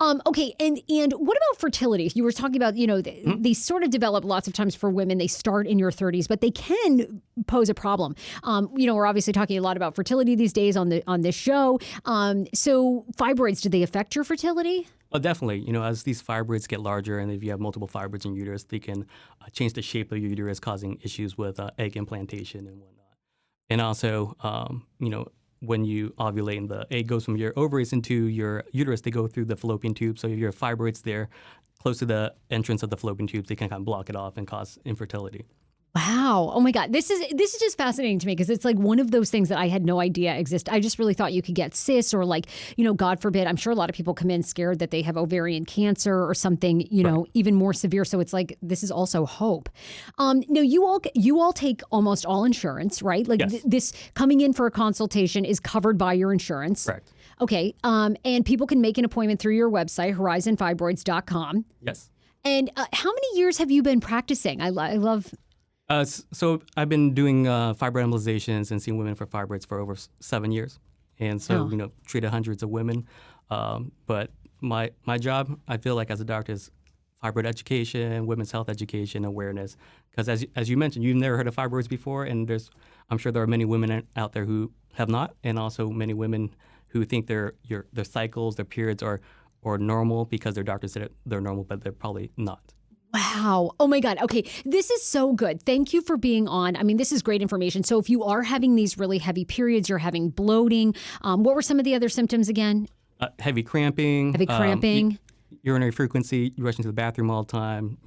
Speaker 1: Okay, and what about fertility? You were talking about, they sort of develop lots of times for women. They start in your 30s, but they can pose a problem. We're obviously talking a lot about fertility these days on this show. So fibroids, do they affect your fertility?
Speaker 6: Oh, definitely. As these fibroids get larger, and if you have multiple fibroids in your uterus, they can change the shape of your uterus, causing issues with egg implantation and whatnot. And also, when you ovulate and the egg goes from your ovaries into your uterus, they go through the fallopian tube. So if your fibroids there, close to the entrance of the fallopian tubes, they can kind of block it off and cause infertility.
Speaker 1: Wow. Oh my God. This is just fascinating to me because it's like one of those things that I had no idea exist. I just really thought you could get cysts or God forbid, I'm sure a lot of people come in scared that they have ovarian cancer or something, even more severe. So it's like, this is also hope. No, you all take almost all insurance, right? Like
Speaker 6: yes.
Speaker 1: This coming in for a consultation is covered by your insurance.
Speaker 6: Correct.
Speaker 1: Okay. And people can make an appointment through your website, horizonfibroids.com.
Speaker 6: Yes.
Speaker 1: And how many years have you been practicing? I love...
Speaker 6: So I've been doing fibroid embolizations and seeing women for fibroids for over 7 years. And so, treated hundreds of women. But my job, I feel like as a doctor, is fibroid education, women's health education, awareness. Because as you mentioned, you've never heard of fibroids before. And I'm sure there are many women out there who have not. And also many women who think their cycles, their periods are normal because their doctor said they're normal, but they're probably not.
Speaker 1: Wow. Oh my God. Okay. This is so good. Thank you for being on. I mean, this is great information. So if you are having these really heavy periods, you're having bloating, what were some of the other symptoms again?
Speaker 6: Heavy cramping.
Speaker 1: Urinary
Speaker 6: frequency, you rush into the bathroom all the time,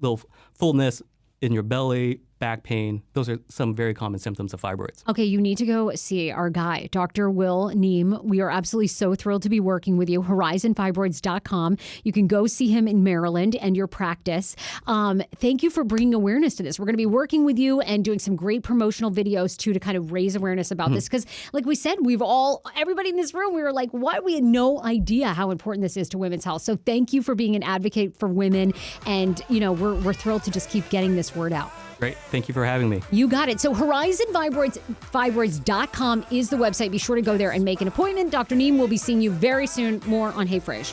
Speaker 6: little fullness, in your belly, back pain. Those are some very common symptoms of fibroids.
Speaker 1: Okay, you need to go see our guy, Dr. Will Neem. We are absolutely so thrilled to be working with you. HorizonFibroids.com. You can go see him in Maryland and your practice. Thank you for bringing awareness to this. We're going to be working with you and doing some great promotional videos too to kind of raise awareness about this. Because like we said, everybody in this room, we were like, what? We had no idea how important this is to women's health. So thank you for being an advocate for women. And, we're thrilled to just keep getting this word out.
Speaker 6: Great. Thank you for having me.
Speaker 1: You got it. So HorizonFibroids.com is the website. Be sure to go there and make an appointment. Dr. Neem will be seeing you very soon. More on Hey Frase.